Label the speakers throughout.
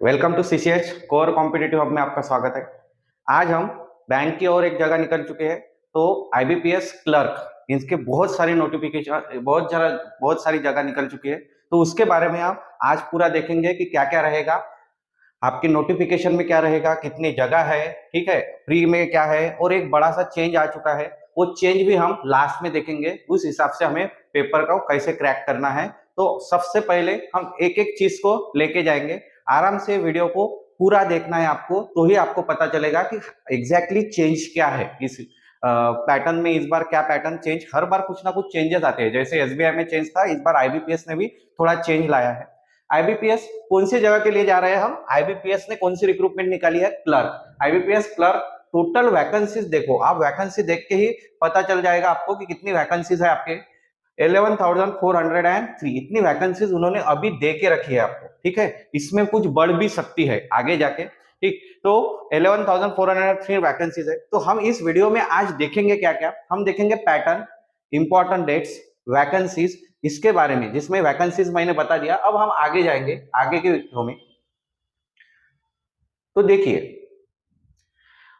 Speaker 1: Welcome to CCH core competitive hub में आपका स्वागत है। आज हम बैंक की ओर एक जगह निकल चुके हैं। तो आईबीपीएस क्लर्क इनके बहुत सारी नोटिफिकेशन बहुत सारी जगह निकल चुकी है। तो उसके बारे में हम आज पूरा देखेंगे कि क्या क्या रहेगा, आपकी नोटिफिकेशन में क्या रहेगा, कितनी जगह है, ठीक है, फ्री में क्या है, और एक बड़ा सा चेंज आ चुका है। वो चेंज भी हम लास्ट में देखेंगे, उस हिसाब से हमें पेपर को कैसे क्रैक करना है। तो सबसे पहले हम एक एक चीज को लेके जाएंगे। आराम से वीडियो को पूरा देखना है आपको, तो ही आपको पता चलेगा कि एग्जैक्टली चेंज क्या है इस पैटर्न में। इस बार क्या पैटर्न चेंज, हर बार कुछ ना कुछ चेंजेस आते हैं। जैसे एसबीआई में चेंज था, इस बार आईबीपीएस ने भी थोड़ा चेंज लाया है। आईबीपीएस कौन सी जगह के लिए जा रहे हैं हम, आईबीपीएस ने कौन सी रिक्रूटमेंट निकाली है, clerk. IBPS clerk total vacancies देखो, आप वैकेंसी देख के ही पता चल जाएगा आपको कि कितनी वैकेंसीज है आपके। 11,403 इतनी वैकेंसीज उन्होंने अभी दे के रखी है आपको, ठीक है। इसमें कुछ बढ़ भी सकती है आगे जाके, ठीक। तो 11,403 वैकेंसीज है। तो हम इस वीडियो में आज देखेंगे क्या क्या, हम देखेंगे पैटर्न, इंपॉर्टेंट डेट्स, वैकेंसीज, इसके बारे में, जिसमें वैकेंसीज मैंने बता दिया। अब हम आगे जाएंगे आगे के वीडियो में। तो देखिए,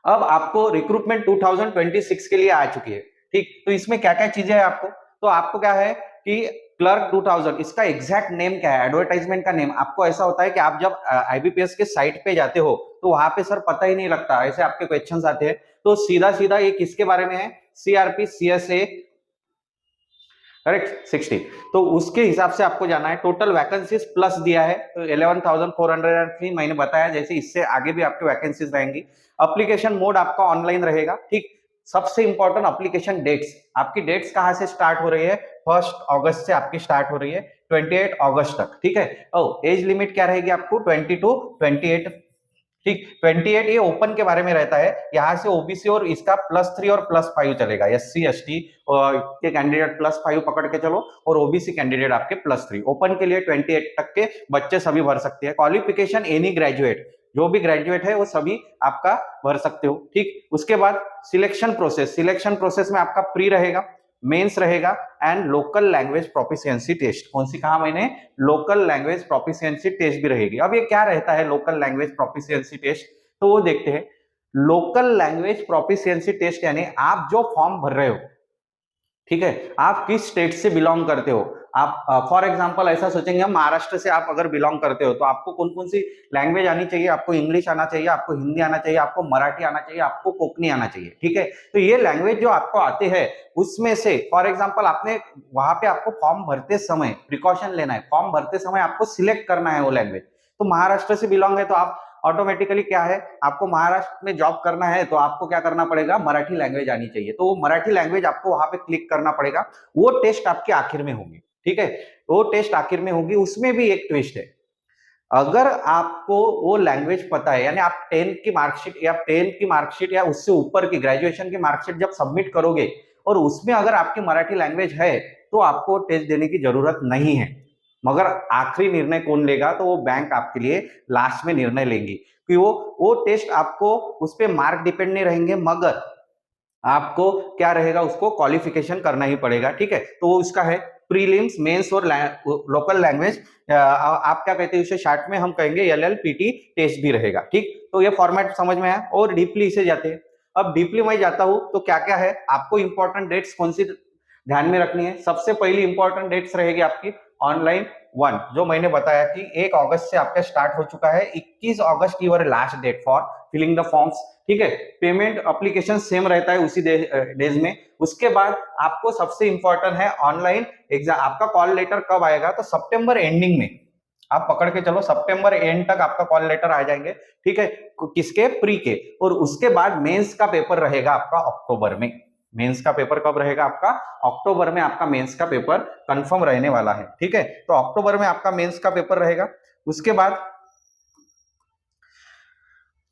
Speaker 1: अब आपको रिक्रूटमेंट 2026 के लिए आ चुकी है, ठीक। तो इसमें क्या क्या चीजें हैं आपको, तो आपको क्या है कि क्लर्क 2000 इसका एग्जैक्ट नेम क्या है, एडवर्टाइजमेंट का नेम। आपको ऐसा होता है कि आप जब आईबीपीएस के साइट पे जाते हो तो वहां पे सर पता ही नहीं लगता, ऐसे आपके क्वेश्चंस आते हैं। तो सीधा सीधा ये किसके बारे में है, सीआरपी सीएसए, करेक्ट, 60। तो उसके हिसाब से आपको जाना है। टोटल वैकेंसीज प्लस दिया है, तो 11,403 मैंने बताया। जैसे इससे आगे भी आपके वैकेंसीज रहेंगी। एप्लीकेशन मोड आपका ऑनलाइन रहेगा, ठीक। सबसे इंपॉर्टेंट एप्लीकेशन डेट्स, आपकी डेट्स कहां से स्टार्ट हो रही है, 1 अगस्त से आपकी स्टार्ट हो रही है 28 अगस्त तक, ठीक है। और एज लिमिट क्या रहेगी आपको, 20 to 28, ठीक। 28 ये ओपन के बारे में रहता है। यहाँ से ओबीसी और इसका +3 और +5 चलेगा। SC ST के कैंडिडेट +5 पकड़ के चलो, और ओबीसी कैंडिडेट आपके +3। ओपन के लिए 28 तक के बच्चे सभी भर सकते हैं। क्वालिफिकेशन एनी ग्रेजुएट, जो भी ग्रेजुएट है वो सभी आपका भर सकते हो, ठीक। उसके बाद सिलेक्शन प्रोसेस, सिलेक्शन प्रोसेस में आपका प्री रहेगा, मेंस रहेगा, and local language proficiency test. कौन सी कहा मैंने, लोकल लैंग्वेज प्रोफिशिएंसी टेस्ट भी रहेगी। अब ये क्या रहता है लोकल लैंग्वेज प्रोफिशिएंसी टेस्ट, तो वो देखते हैं। लोकल लैंग्वेज प्रोफिशिएंसी टेस्ट यानी आप जो फॉर्म भर रहे हो, ठीक है, आप किस स्टेट से बिलोंग करते हो। आप फॉर एग्जांपल ऐसा सोचेंगे, हम महाराष्ट्र से आप अगर बिलोंग करते हो तो आपको कौन कौन सी लैंग्वेज आनी चाहिए, आपको इंग्लिश आना चाहिए, आपको हिंदी आना चाहिए, आपको मराठी आना चाहिए, आपको कोंकणी आना चाहिए, ठीक है। तो ये लैंग्वेज जो आपको आते हैं उसमें से फॉर एग्जांपल आपने वहां पे आपको फॉर्म भरते समय प्रिकॉशन लेना है, फॉर्म भरते समय आपको सिलेक्ट करना है वो लैंग्वेज। तो महाराष्ट्र से बिलोंग है तो आप ऑटोमेटिकली क्या है, आपको महाराष्ट्र में जॉब करना है तो आपको क्या करना पड़ेगा, मराठी लैंग्वेज आनी चाहिए। तो वो मराठी लैंग्वेज आपको वहां पे क्लिक करना पड़ेगा। वो टेस्ट आपके आखिर में होगी, ठीक है। वो टेस्ट आखिर में होगी। उसमें भी एक ट्विस्ट है, अगर आपको वो लैंग्वेज पता है, यानी आप 10th की मार्कशीट या उससे ऊपर की ग्रेजुएशन की मार्कशीट जब सबमिट करोगे और उसमें अगर आपकी मराठी लैंग्वेज है, तो आपको टेस्ट देने की जरूरत नहीं है। मगर आखिरी निर्णय कौन लेगा, तो वो बैंक आपके लिए लास्ट में निर्णय लेंगी कि वो टेस्ट आपको, उस पर मार्क डिपेंड नहीं रहेंगे, मगर आपको क्या रहेगा, उसको क्वालिफिकेशन करना ही पड़ेगा, ठीक है। तो वो उसका है प्रीलिम्स, मेंस और लोकल लैंग्वेज, आप क्या कहते हैं उसे शॉर्ट में हम कहेंगे LLPT टेस्ट भी रहेगा, ठीक। तो ये फॉर्मेट समझ में आया। और डीपली इसे जाते हैं। अब डीपली मैं जाता हूं तो क्या क्या है, आपको इंपॉर्टेंट डेट्स कौन सी ध्यान में रखनी है। सबसे पहली इंपॉर्टेंट डेट्स रहेगी आपकी ऑनलाइन 1, जो मैंने बताया कि 1 अगस्त से आपका स्टार्ट हो चुका है। 21 अगस्त your last date for filling the forms, ठीक है। पेमेंट एप्लीकेशन सेम रहता है उसी डेज में। उसके बाद आपको सबसे इंपॉर्टेंट है ऑनलाइन एग्जाम। आपका कॉल लेटर कब आएगा, तो सितंबर एंडिंग में, आप पकड़ के चलो सितंबर एंड तक आपका कॉल लेटर आ जाएंगे, ठीक है, किसके, प्री के। और उसके बाद मेंस का पेपर रहेगा आपका अक्टूबर में। मेंस का पेपर कब रहेगा आपका, अक्टूबर में आपका मेंस का पेपर कंफर्म रहने वाला है, ठीक है। तो अक्टूबर में आपका मेंस का पेपर रहेगा। उसके बाद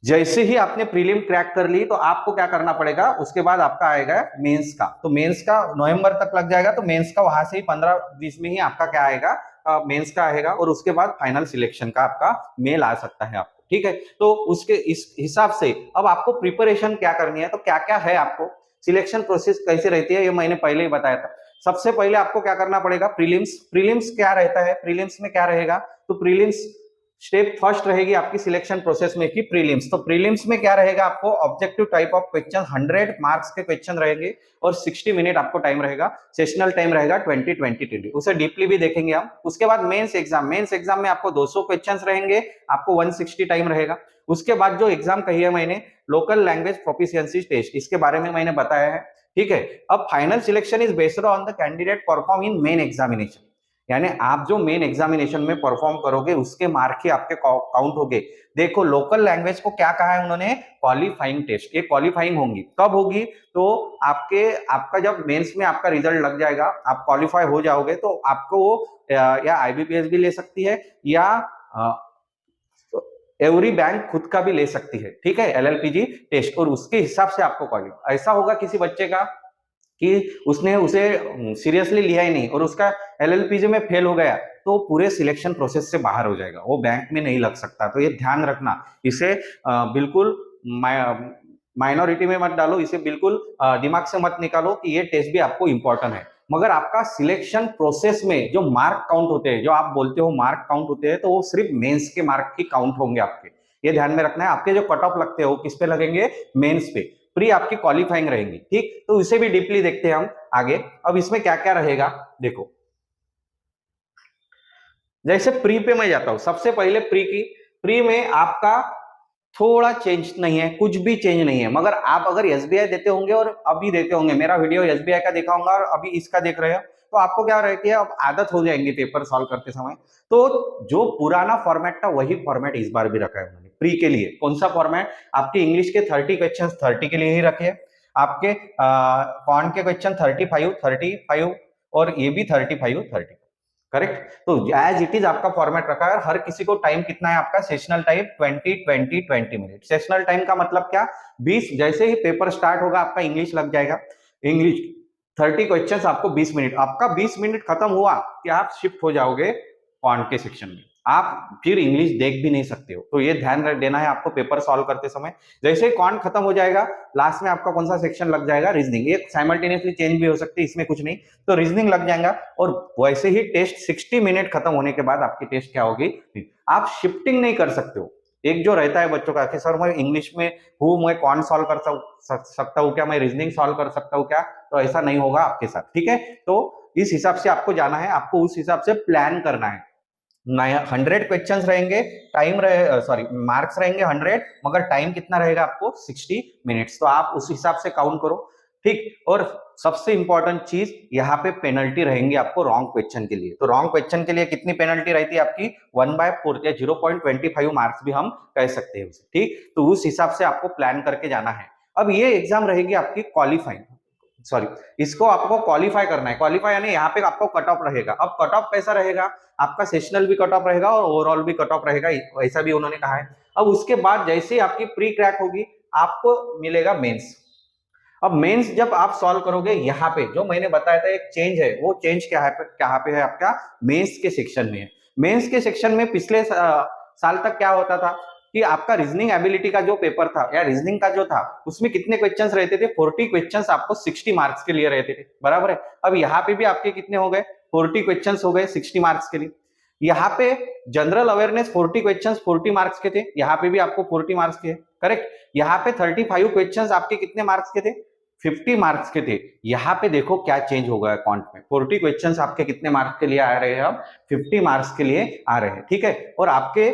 Speaker 1: जैसे ही आपने प्रीलिम क्रैक कर ली तो आपको क्या करना पड़ेगा, उसके बाद आपका आएगा मेंस का। तो मेंस का नवंबर तक लग जाएगा। तो मेंस का वहां से ही 15-20 में ही आपका क्या आएगा, मेंस का आएगा। और उसके बाद फाइनल सिलेक्शन का आपका मेल आ सकता है आपको, ठीक है। तो उसके इस हिसाब से अब आपको प्रिपरेशन क्या करनी है, तो क्या क्या है आपको, सिलेक्शन प्रोसेस कैसे रहती है, ये मैंने पहले ही बताया था। सबसे पहले आपको क्या करना पड़ेगा, प्रीलिम्स। प्रीलिम्स क्या रहता है, प्रीलिम्स में क्या रहेगा, तो प्रीलिम्स स्टेप फर्स्ट रहेगी आपकी सिलेक्शन प्रोसेस में की प्रीलिम्स। तो प्रीलिम्स में क्या रहेगा, आपको objective type of question 100 marks के क्वेश्चन रहेंगे और 60 मिनट आपको टाइम रहेगा, सेशनल टाइम रहेगा 20 उसे डीपली भी देखेंगे हम। उसके बाद मेंस एग्जाम, मेंस एग्जाम में आपको 200 क्वेश्चंस रहेंगे, आपको 160 टाइम रहेगा। उसके बाद जो एग्जाम कही है मैंने, लोकल लैंग्वेज प्रोफिशिएंसी टेस्ट, इसके बारे में मैंने बताया है, ठीक है। अब final selection is based on the candidate perform in main examination, यानी आप जो मेन एग्जामिनेशन में परफॉर्म करोगे उसके मार्क ही आपके काउंट होंगे। देखो लोकल लैंग्वेज को क्या कहा है उन्होंने, क्वालिफाइंग टेस्ट। ये क्वालिफाइंग होंगी, कब होगी, तो आपका जब मेंस में आपका रिजल्ट लग जाएगा, आप क्वालिफाई हो जाओगे, तो आपको वो या आईबीपीएस भी ले सकती है या एवरी बैंक खुद का भी ले सकती है, ठीक है, एलएलपीजी टेस्ट, और उसके हिसाब से आपको क्वालिफाई। ऐसा होगा किसी बच्चे का कि उसने उसे सीरियसली लिया ही नहीं और उसका एलएलपीजी में फेल हो गया, तो पूरे सिलेक्शन प्रोसेस से बाहर हो जाएगा, वो बैंक में नहीं लग सकता। तो ये ध्यान रखना, इसे बिल्कुल माइनॉरिटी में मत डालो, इसे बिल्कुल दिमाग से मत निकालो कि ये टेस्ट भी आपको इंपॉर्टेंट है। मगर आपका सिलेक्शन प्रोसेस में जो मार्क काउंट होते हैं, जो आप बोलते हो मार्क काउंट होते हैं, तो वो सिर्फ मेंस के मार्क ही काउंट होंगे आपके, ये ध्यान में रखना है। आपके जो कट ऑफ लगते हैं वो किस पे लगेंगे, मेंस पे। प्री आपकी क्वालिफाइंग रहेंगी, ठीक। तो इसे भी डीपली देखते हैं हम आगे। अब इसमें क्या क्या रहेगा देखो, जैसे प्री पे मैं जाता हूं, सबसे पहले प्री में आपका थोड़ा चेंज नहीं है, कुछ भी चेंज नहीं है। मगर आप अगर एसबीआई देते होंगे और अभी देते होंगे, मेरा वीडियो एसबीआई का देखा होगा और अभी इसका देख रहे हो, तो आपको क्या रहती है, अब आदत हो जाएंगी पेपर सॉल्व करते समय। तो जो पुराना फॉर्मेट था वही फॉर्मेट इस बार भी रखा है उन्होंने प्री के लिए। कौन सा फॉर्मेट, आपके इंग्लिश के 30 क्वेश्चन 30 के लिए ही रखे हैं, आपके कॉन के क्वेश्चन 35 और ये भी 35 करेक्ट। तो एज इट इज आपका फॉर्मेट रखा है। हर किसी को टाइम कितना है आपका, sessional time 20 minute. Sessional time का मतलब क्या, 20, जैसे ही पेपर स्टार्ट होगा आपका इंग्लिश लग जाएगा, इंग्लिश 30 क्वेश्चंस आपको 20 मिनट, आपका 20 मिनट खत्म हुआ कि आप शिफ्ट हो जाओगे क्वांट के सेक्शन में, आप फिर इंग्लिश देख भी नहीं सकते हो। तो ये ध्यान देना है आपको पेपर सॉल्व करते समय। जैसे ही क्वांट खत्म हो जाएगा, लास्ट में आपका कौन सा सेक्शन लग जाएगा, रीजनिंग। ये साइमल्टेनियसली चेंज भी हो सकती है, इसमें कुछ नहीं, तो रीजनिंग लग जाएगा। और वैसे ही टेस्ट 60 मिनट खत्म होने के बाद आपकी टेस्ट क्या होगी, आप शिफ्टिंग नहीं कर सकते हो। एक जो रहता है बच्चों का कि सर मैं इंग्लिश में हूं, मैं कौन सॉल्व कर सकता हूं क्या, मैं रीजनिंग सॉल्व कर सकता हूं क्या, तो ऐसा नहीं होगा आपके साथ, ठीक है। तो इस हिसाब से आपको जाना है, आपको उस हिसाब से प्लान करना है। 100 क्वेश्चंस रहेंगे, टाइम रहे, सॉरी मार्क्स रहेंगे 100, मगर टाइम कितना रहेगा आपको 60 मिनट्स। तो आप उस हिसाब से काउंट करो, ठीक। और सबसे इंपॉर्टेंट चीज, यहाँ पे पेनल्टी रहेंगी आपको रॉन्ग क्वेश्चन के लिए। तो रॉन्ग क्वेश्चन के लिए कितनी पेनल्टी रहती है आपकी, 1/4 या 0.25 मार्क्स भी हम कह सकते हैं उसे, ठीक। तो उस हिसाब से आपको प्लान करके जाना है। अब ये एग्जाम रहेगी आपकी क्वालिफाइंग, सॉरी इसको आपको क्वालिफाई करना है। क्वालिफाई यानी यहाँ पे आपको कट ऑफ रहेगा। अब कट ऑफ कैसा रहेगा, आपका सेशनल भी कट ऑफ रहेगा और ओवरऑल भी कट ऑफ रहेगा, ऐसा भी उन्होंने कहा है। अब उसके बाद जैसे ही आपकी प्री क्रैक होगी, आपको मिलेगा मेंस। अब मेंस जब आप सॉल्व करोगे, यहाँ पे जो मैंने बताया था एक चेंज है, वो चेंज क्या है, कहाँ पे है आपका, मेंस के सेक्शन में है। मेंस के सेक्शन में पिछले साल तक क्या होता था कि आपका रीजनिंग एबिलिटी का जो पेपर था या रीजनिंग का जो था, उसमें कितने क्वेश्चंस रहते थे, 40 क्वेश्चंस आपको 60 मार्क्स के लिए रहते थे, बराबर है। अब यहाँ पे भी आपके कितने हो गए, 40 क्वेश्चंस हो गए 60 मार्क्स के लिए। यहाँ पे जनरल अवेयरनेस 40 क्वेश्चंस 40 मार्क्स के थे, यहाँ पे भी आपको 40 मार्क्स के, करेक्ट। यहाँ पे 35 क्वेश्चंस आपके कितने मार्क्स के थे, 50 मार्क्स के थे। यहाँ पे देखो क्या चेंज हो गया क्वांट में, 40 क्वेश्चंस आपके कितने मार्क्स के लिए आ रहे हैं, अब 50 मार्क्स के लिए आ रहे हैं, ठीक है। और आपके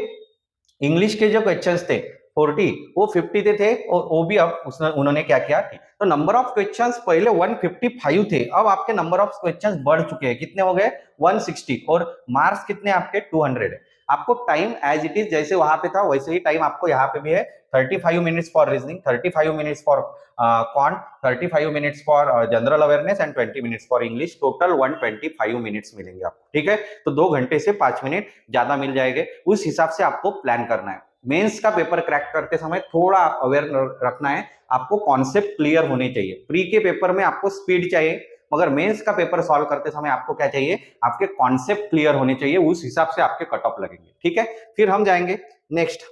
Speaker 1: इंग्लिश के जो क्वेश्चंस थे 40, वो 50 थे और वो भी अब उन्होंने क्या किया, तो नंबर ऑफ क्वेश्चंस पहले 155 थे, अब आपके नंबर ऑफ क्वेश्चंस बढ़ चुके हैं, कितने हो गए 160, और मार्क्स कितने आपके 200 है। आपको टाइम एज इट इज जैसे वहां पे था वैसे ही टाइम आपको यहाँ पे भी है, 35 minutes for reasoning, 35 minutes for quant, 35 minutes for general awareness and 20 minutes for English, total 125 minutes मिलेंगे आपको, ठीक है। तो 2 घंटे से 5 मिनट ज्यादा मिल जाएंगे, उस हिसाब से आपको प्लान करना है। मेंस का पेपर क्रैक करते समय थोड़ा अवेयर रखना है, आपको कॉन्सेप्ट क्लियर होने चाहिए। प्री के पेपर में आपको स्पीड चाहिए, मगर मेंस का पेपर सॉल्व करते समय आपको क्या चाहिए, आपके कॉन्सेप्ट क्लियर होने चाहिए, उस हिसाब से आपके कट ऑफ लगेंगे, ठीक है। फिर हम जाएंगे next,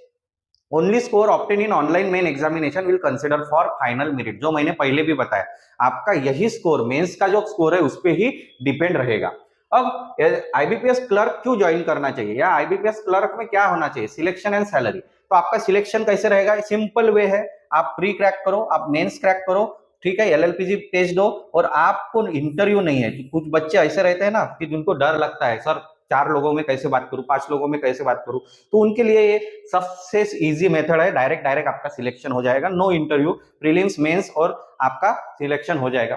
Speaker 1: only score obtain in online main examination will consider for final merit. जो मैंने पहले भी बताया, आपका यही स्कोर मेंस का जो स्कोर है उस पर ही डिपेंड रहेगा। अब आईबीपीएस क्लर्क क्यों ज्वाइन करना चाहिए, या आईबीपीएस क्लर्क में क्या होना चाहिए, सिलेक्शन एंड सैलरी। तो आपका सिलेक्शन कैसे रहेगा, सिंपल वे है, आप प्री क्रैक करो, आप मेंस क्रैक करो, ठीक है, एलएलपीजी टेस्ट दो, और आपको इंटरव्यू नहीं है। कुछ बच्चे ऐसे रहते हैं ना कि जिनको डर लगता है, सर 4 लोगों में कैसे बात करूं, 5 लोगों में कैसे बात करूं, तो उनके लिए ये सबसे इजी मेथड है, डायरेक्ट डायरेक्ट आपका सिलेक्शन हो जाएगा, नो इंटरव्यू, प्रीलिम्स मेंस और आपका सिलेक्शन हो जाएगा।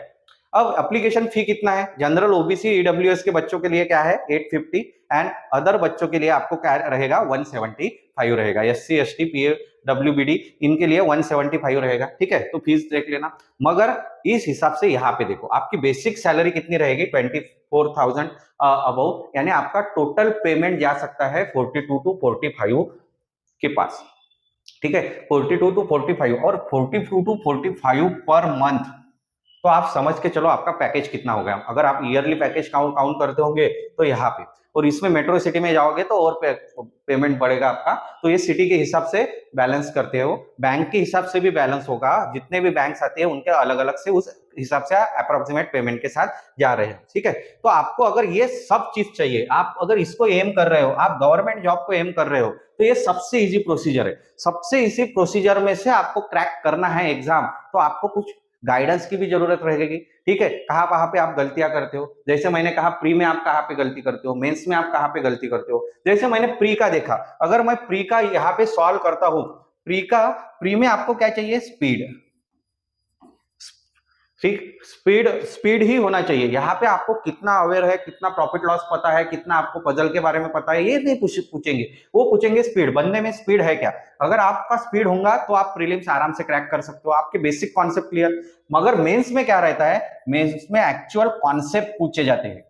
Speaker 1: अब एप्लीकेशन फी कितना है, जनरल ओबीसी ईडब्ल्यूएस के बच्चों के लिए क्या है 850, एंड अदर बच्चों के लिए आपको क्या रहेगा 175 रहेगा, एससी एसटी पीडब्ल्यूबीडी इनके लिए 175 रहेगा, ठीक है। तो फीस देख लेना, मगर इस हिसाब से यहाँ पे देखो आपकी बेसिक सैलरी कितनी रहेगी 24,000 अबव, यानी आपका टोटल पेमेंट जा सकता है 42 टू 45 के पास, ठीक है, 42 टू 45 और 42 टू 45 पर मंथ। तो आप समझ के चलो आपका पैकेज कितना होगा। अगर आप ईयरली पैकेज काउंट करते होंगे तो यहाँ पे, और इसमें मेट्रो सिटी में जाओगे तो और पेमेंट बढ़ेगा आपका। तो ये सिटी के हिसाब से बैलेंस करते हो, बैंक के हिसाब से भी बैलेंस होगा, जितने भी बैंक्स आते हैं उनके अलग अलग से उस हिसाब से अप्रोक्सीमेट पेमेंट के साथ जा रहे हैं, ठीक है। तो आपको अगर ये सब चीज चाहिए, आप अगर इसको एम कर रहे हो, आप गवर्नमेंट जॉब को एम कर रहे हो, तो ये सबसे इजी प्रोसीजर है। सबसे इजी प्रोसीजर में से आपको क्रैक करना है एग्जाम, तो आपको कुछ गाइडेंस की भी जरूरत रहेगी, ठीक है। कहां पे आप गलतियां करते हो, जैसे मैंने कहा प्री में आप कहां पे गलती करते हो, मेंस में आप कहां पे गलती करते हो। जैसे मैंने प्री का देखा, अगर मैं प्री का यहाँ पे सॉल्व करता हूं, प्री में आपको क्या चाहिए, स्पीड, ठीक, स्पीड ही होना चाहिए। यहाँ पे आपको कितना अवेयर है, कितना प्रॉफिट लॉस पता है, कितना आपको पजल के बारे में पता है, ये नहीं पूछेंगे, वो पूछेंगे स्पीड, बनने में स्पीड है क्या। अगर आपका स्पीड होगा तो आप प्रीलिम्स आराम से क्रैक कर सकते हो, आपके बेसिक कॉन्सेप्ट क्लियर। मगर मेंस में क्या रहता है, मेंस में एक्चुअल कॉन्सेप्ट पूछे जाते हैं,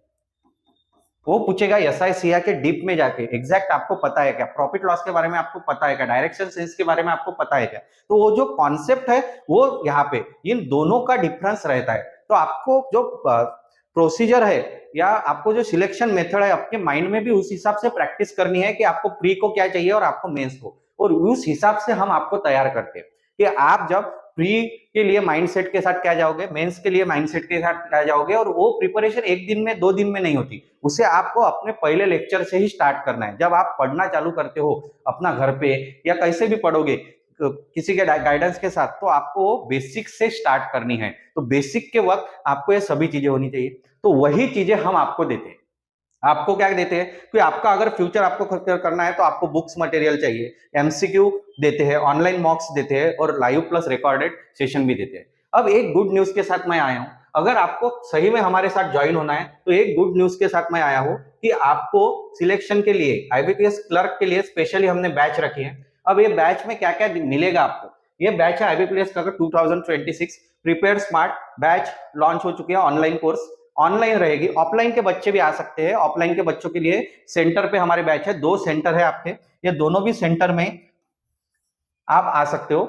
Speaker 1: वो पूछेगा एसआईसीआ के डीप में जाके, एग्जैक्ट आपको पता है क्या, प्रॉफिट लॉस के बारे में आपको पता है क्या, डायरेक्शन सेंस के बारे में आपको पता है क्या। तो वो जो कॉन्सेप्ट है वो यहाँ पे इन दोनों का डिफरेंस रहता है। तो आपको जो प्रोसीजर है या आपको जो सिलेक्शन मेथड है, आपके माइंड में भी उस हिसाब से प्रैक्टिस करनी है कि आपको प्री को क्या चाहिए और आपको मेंस को, और उस हिसाब से हम आपको तैयार करते हैं कि आप जब प्री के लिए माइंडसेट के साथ क्या जाओगे, मेंस के लिए माइंडसेट के साथ क्या जाओगे, और वो प्रिपरेशन एक दिन में 2 दिन में नहीं होती, उसे आपको अपने पहले लेक्चर से ही स्टार्ट करना है। जब आप पढ़ना चालू करते हो अपना घर पे या कैसे भी पढ़ोगे किसी के गाइडेंस के साथ, तो आपको बेसिक से स्टार्ट करनी है। तो बेसिक के वक्त आपको ये सभी चीजें होनी चाहिए, तो वही चीजें हम आपको देते हैं। आपको क्या देते हैं कि आपका अगर फ्यूचर आपको करना है तो आपको बुक्स मटेरियल चाहिए, एमसीक्यू देते हैं, ऑनलाइन मॉक्स देते हैं, और लाइव प्लस रिकॉर्डेड सेशन भी देते हैं। अब एक गुड न्यूज के साथ मैं आया हूं, अगर आपको सही में हमारे साथ ज्वाइन होना है तो एक गुड न्यूज के साथ मैं आया हूं कि आपको सिलेक्शन के लिए आईबीपीएस क्लर्क के लिए स्पेशली हमने बैच रखी है। अब ये बैच में क्या क्या मिलेगा आपको, ये बैच है IBPS clerk 2026 prepare smart batch launch हो चुकी है, ऑनलाइन कोर्स ऑनलाइन रहेगी, ऑफलाइन के बच्चे भी आ सकते हैं। ऑफलाइन के बच्चों के लिए सेंटर पे हमारे बैच है, 2 सेंटर है आपके, ये दोनों भी सेंटर में आप आ सकते हो,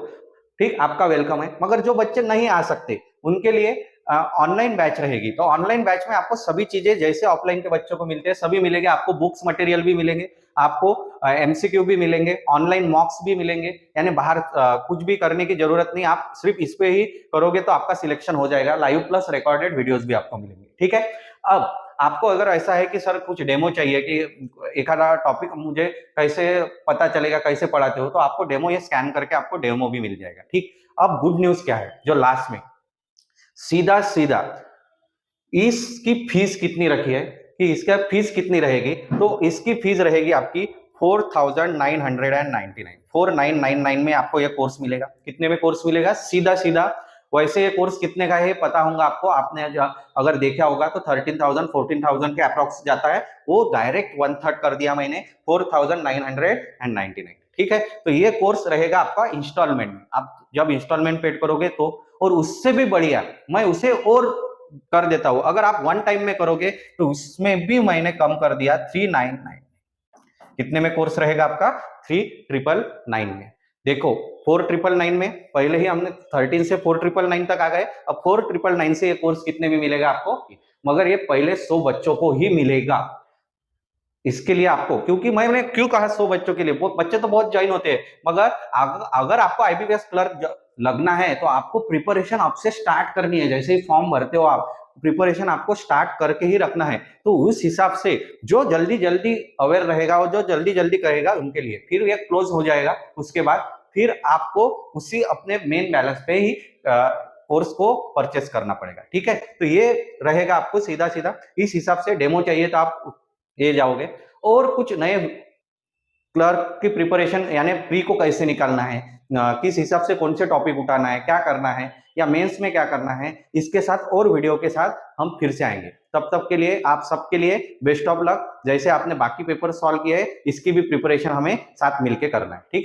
Speaker 1: ठीक, आपका वेलकम है। मगर जो बच्चे नहीं आ सकते उनके लिए ऑनलाइन बैच रहेगी। तो ऑनलाइन बैच में आपको सभी चीजें जैसे ऑफलाइन के बच्चों को मिलते हैं सभी मिलेंगे, आपको बुक्स मटेरियल भी मिलेंगे, आपको एमसीक्यू भी मिलेंगे, ऑनलाइन मॉक्स भी मिलेंगे, यानी बाहर कुछ भी करने की जरूरत नहीं, आप सिर्फ इस पे ही करोगे तो आपका सिलेक्शन हो जाएगा। लाइव प्लस रिकॉर्डेड वीडियोस भी आपको मिलेंगे, ठीक है। अब आपको अगर ऐसा है कि सर कुछ डेमो चाहिए कि एक आधा टॉपिक मुझे कैसे पता चलेगा, कैसे पढ़ाते हो, तो आपको डेमो ये स्कैन करके आपको डेमो भी मिल जाएगा, ठीक। अब गुड न्यूज क्या है, जो लास्ट में सीधा सीधा इसकी फीस कितनी रखी है, कि इसका फीस कितनी रहेगी, तो इसकी फीस रहेगी आपकी 4,999, 4,999 में आपको ये कोर्स मिलेगा। कितने में कोर्स मिलेगा, सीधा सीधा। वैसे ये कोर्स कितने का है पता होगा आपको, आपने अगर देखा होगा तो 13,000 14,000 के अप्रोक्स जाता है, वो डायरेक्ट 1/3 कर दिया मैंने, 4,999, ठीक है। तो ये कोर्स रहेगा आपका इंस्टॉलमेंट में, आप जब इंस्टॉलमेंट पेड करोगे तो, और उससे भी बढ़िया मैं उसे और कर देता हूं, अगर आप वन टाइम में करोगे तो उसमें भी मैंने कम कर दिया 399। कितने में कोर्स रहेगा आपका, 3,999 में। देखो 4,999 में पहले ही हमने 13 से 4,999 तक आ गए, अब 4,999 से ये कोर्स कितने में मिलेगा आपको, मगर ये पहले 100 बच्चों को ही मिलेगा। इसके लिए आपको, क्योंकि मैंने क्यों कहा 100 बच्चों के लिए, बच्चे तो बहुत ज्वाइन होते हैं, मगर अगर आपको आईबीपीएस क्लर्क लगना है तो आपको प्रिपरेशन अब से स्टार्ट करनी है। जैसे ही फॉर्म भरते हो आप, प्रिपरेशन आपको स्टार्ट करके ही रखना है। तो उस हिसाब से जो जल्दी जल्दी अवेयर रहेगा और जो जल्दी जल्दी करेगा उनके लिए फिर ये क्लोज हो जाएगा। उसके बाद फिर आपको उसी अपने मेन बैलेंस पे ही कोर्स को परचेस करना पड़ेगा। ठीक है, तो ये रहेगा आपको सीधा सीधा। इस हिसाब से डेमो चाहिए तो आप ये जाओगे। और कुछ नए क्लर्क की प्रिपरेशन यानी प्री को कैसे निकालना है, किस हिसाब से कौन से टॉपिक उठाना है, क्या करना है, या मेंस में क्या करना है, इसके साथ और वीडियो के साथ हम फिर से आएंगे। तब तक के लिए आप सबके लिए बेस्ट ऑफ लक। जैसे आपने बाकी पेपर सॉल्व किए हैं, इसकी भी प्रिपरेशन हमें साथ मिलके करना है। ठीक है।